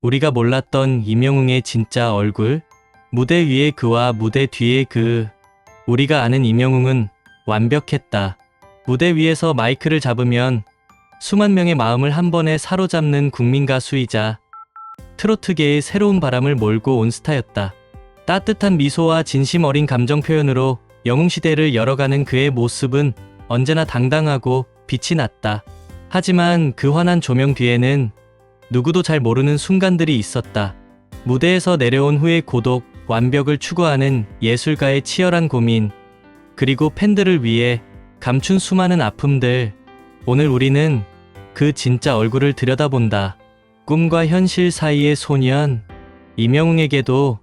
우리가 몰랐던 임영웅의 진짜 얼굴, 무대 위의 그와 무대 뒤의 그. 우리가 아는 임영웅은 완벽했다. 무대 위에서 마이크를 잡으면 수만 명의 마음을 한 번에 사로잡는 국민 가수이자 트로트계의 새로운 바람을 몰고 온 스타였다. 따뜻한 미소와 진심 어린 감정 표현으로 영웅시대를 열어가는 그의 모습은 언제나 당당하고 빛이 났다. 하지만 그 환한 조명 뒤에는 누구도 잘 모르는 순간들이 있었다. 무대에서 내려온 후의 고독, 완벽을 추구하는 예술가의 치열한 고민, 그리고 팬들을 위해 감춘 수많은 아픔들. 오늘 우리는 그 진짜 얼굴을 들여다본다. 꿈과 현실 사이의 소년, 임영웅에게도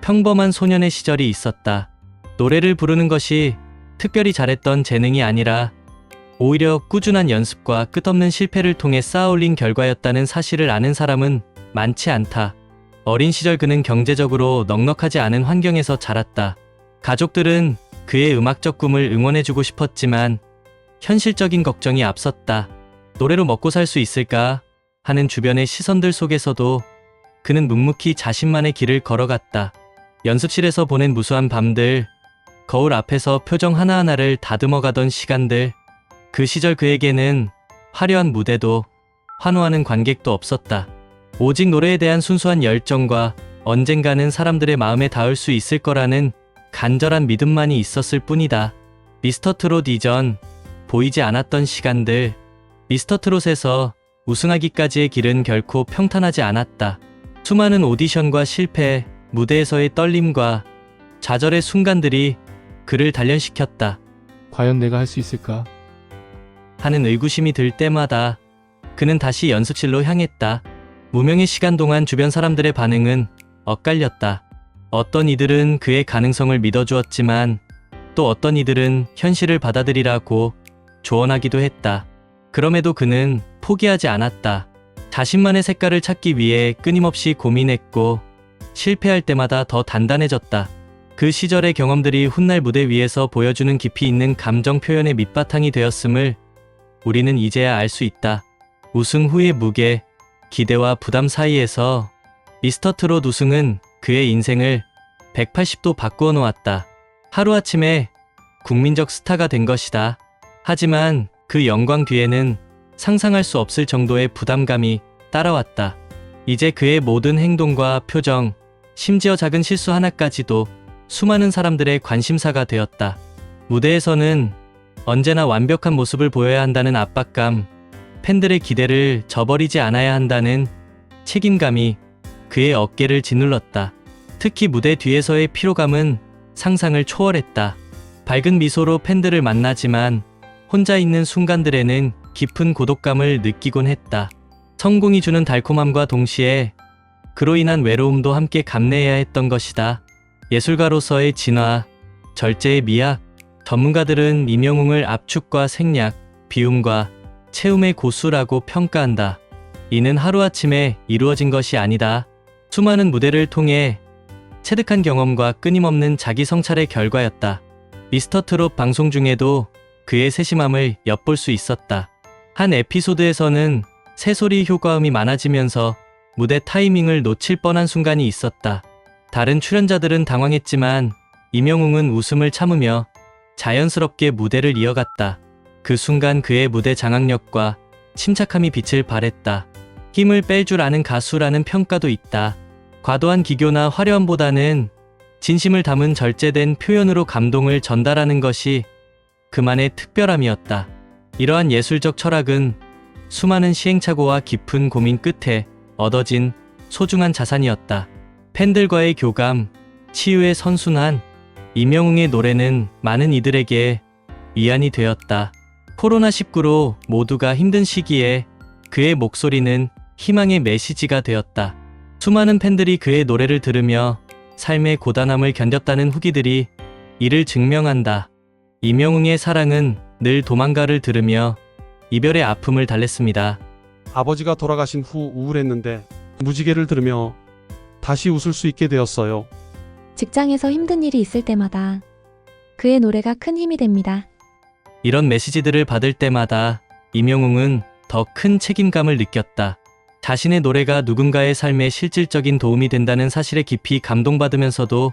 평범한 소년의 시절이 있었다. 노래를 부르는 것이 특별히 잘했던 재능이 아니라 오히려 꾸준한 연습과 끝없는 실패를 통해 쌓아올린 결과였다는 사실을 아는 사람은 많지 않다. 어린 시절 그는 경제적으로 넉넉하지 않은 환경에서 자랐다. 가족들은 그의 음악적 꿈을 응원해주고 싶었지만 현실적인 걱정이 앞섰다. 노래로 먹고 살 수 있을까 하는 주변의 시선들 속에서도 그는 묵묵히 자신만의 길을 걸어갔다. 연습실에서 보낸 무수한 밤들, 거울 앞에서 표정 하나하나를 다듬어가던 시간들, 그 시절 그에게는 화려한 무대도 환호하는 관객도 없었다. 오직 노래에 대한 순수한 열정과 언젠가는 사람들의 마음에 닿을 수 있을 거라는 간절한 믿음만이 있었을 뿐이다. 미스터트롯 이전 보이지 않았던 시간들, 미스터트롯에서 우승하기까지의 길은 결코 평탄하지 않았다. 수많은 오디션과 실패, 무대에서의 떨림과 좌절의 순간들이 그를 단련시켰다. 과연 내가 할 수 있을까? 하는 의구심이 들 때마다 그는 다시 연습실로 향했다. 무명의 시간 동안 주변 사람들의 반응은 엇갈렸다. 어떤 이들은 그의 가능성을 믿어주었지만 또 어떤 이들은 현실을 받아들이라고 조언하기도 했다. 그럼에도 그는 포기하지 않았다. 자신만의 색깔을 찾기 위해 끊임없이 고민했고 실패할 때마다 더 단단해졌다. 그 시절의 경험들이 훗날 무대 위에서 보여주는 깊이 있는 감정 표현의 밑바탕이 되었음을 우리는 이제야 알 수 있다. 우승 후의 무게, 기대와 부담 사이에서 미스터트롯 우승은 그의 인생을 180도 바꾸어 놓았다. 하루아침에 국민적 스타가 된 것이다. 하지만 그 영광 뒤에는 상상할 수 없을 정도의 부담감이 따라왔다. 이제 그의 모든 행동과 표정, 심지어 작은 실수 하나까지도 수많은 사람들의 관심사가 되었다. 무대에서는 언제나 완벽한 모습을 보여야 한다는 압박감, 팬들의 기대를 저버리지 않아야 한다는 책임감이 그의 어깨를 짓눌렀다. 특히 무대 뒤에서의 피로감은 상상을 초월했다. 밝은 미소로 팬들을 만나지만 혼자 있는 순간들에는 깊은 고독감을 느끼곤 했다. 성공이 주는 달콤함과 동시에 그로 인한 외로움도 함께 감내해야 했던 것이다. 예술가로서의 진화, 절제의 미학, 전문가들은 임영웅을 압축과 생략, 비움과 채움의 고수라고 평가한다. 이는 하루아침에 이루어진 것이 아니다. 수많은 무대를 통해 체득한 경험과 끊임없는 자기 성찰의 결과였다. 미스터트롯 방송 중에도 그의 세심함을 엿볼 수 있었다. 한 에피소드에서는 새소리 효과음이 많아지면서 무대 타이밍을 놓칠 뻔한 순간이 있었다. 다른 출연자들은 당황했지만 임영웅은 웃음을 참으며 자연스럽게 무대를 이어갔다. 그 순간 그의 무대 장악력과 침착함이 빛을 발했다. 힘을 뺄 줄 아는 가수라는 평가도 있다. 과도한 기교나 화려함보다는 진심을 담은 절제된 표현으로 감동을 전달하는 것이 그만의 특별함이었다. 이러한 예술적 철학은 수많은 시행착오와 깊은 고민 끝에 얻어진 소중한 자산이었다. 팬들과의 교감, 치유의 선순환, 임영웅의 노래는 많은 이들에게 위안이 되었다. 코로나19로 모두가 힘든 시기에 그의 목소리는 희망의 메시지가 되었다. 수많은 팬들이 그의 노래를 들으며 삶의 고단함을 견뎠다는 후기들이 이를 증명한다. 임영웅의 사랑은 늘 도망가를 들으며 이별의 아픔을 달랬습니다. 아버지가 돌아가신 후 우울했는데 무지개를 들으며 다시 웃을 수 있게 되었어요. 직장에서 힘든 일이 있을 때마다 그의 노래가 큰 힘이 됩니다. 이런 메시지들을 받을 때마다 임영웅은 더 큰 책임감을 느꼈다. 자신의 노래가 누군가의 삶에 실질적인 도움이 된다는 사실에 깊이 감동받으면서도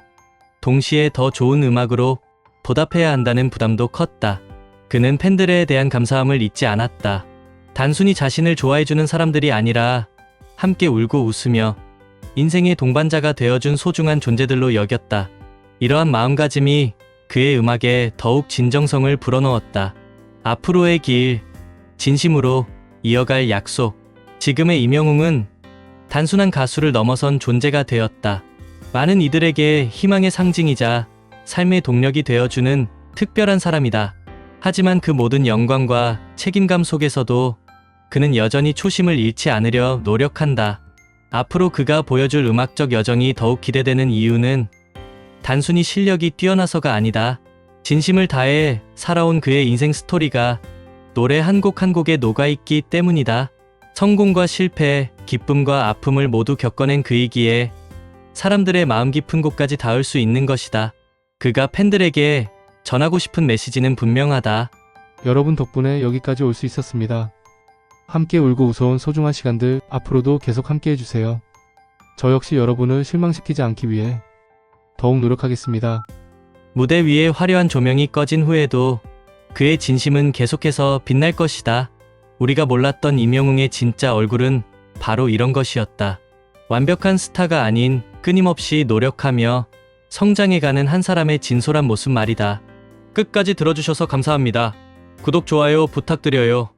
동시에 더 좋은 음악으로 보답해야 한다는 부담도 컸다. 그는 팬들에 대한 감사함을 잊지 않았다. 단순히 자신을 좋아해주는 사람들이 아니라 함께 울고 웃으며 인생의 동반자가 되어준 소중한 존재들로 여겼다. 이러한 마음가짐이 그의 음악에 더욱 진정성을 불어넣었다. 앞으로의 길, 진심으로 이어갈 약속. 지금의 임영웅은 단순한 가수를 넘어선 존재가 되었다. 많은 이들에게 희망의 상징이자 삶의 동력이 되어주는 특별한 사람이다. 하지만 그 모든 영광과 책임감 속에서도 그는 여전히 초심을 잃지 않으려 노력한다. 앞으로 그가 보여줄 음악적 여정이 더욱 기대되는 이유는 단순히 실력이 뛰어나서가 아니다. 진심을 다해 살아온 그의 인생 스토리가 노래 한 곡 한 곡에 녹아있기 때문이다. 성공과 실패, 기쁨과 아픔을 모두 겪어낸 그이기에 사람들의 마음 깊은 곳까지 닿을 수 있는 것이다. 그가 팬들에게 전하고 싶은 메시지는 분명하다. 여러분 덕분에 여기까지 올 수 있었습니다. 함께 울고 웃어온 소중한 시간들 앞으로도 계속 함께 해주세요. 저 역시 여러분을 실망시키지 않기 위해 더욱 노력하겠습니다. 무대 위에 화려한 조명이 꺼진 후에도 그의 진심은 계속해서 빛날 것이다. 우리가 몰랐던 임영웅의 진짜 얼굴은 바로 이런 것이었다. 완벽한 스타가 아닌 끊임없이 노력하며 성장해가는 한 사람의 진솔한 모습 말이다. 끝까지 들어주셔서 감사합니다. 구독, 좋아요 부탁드려요.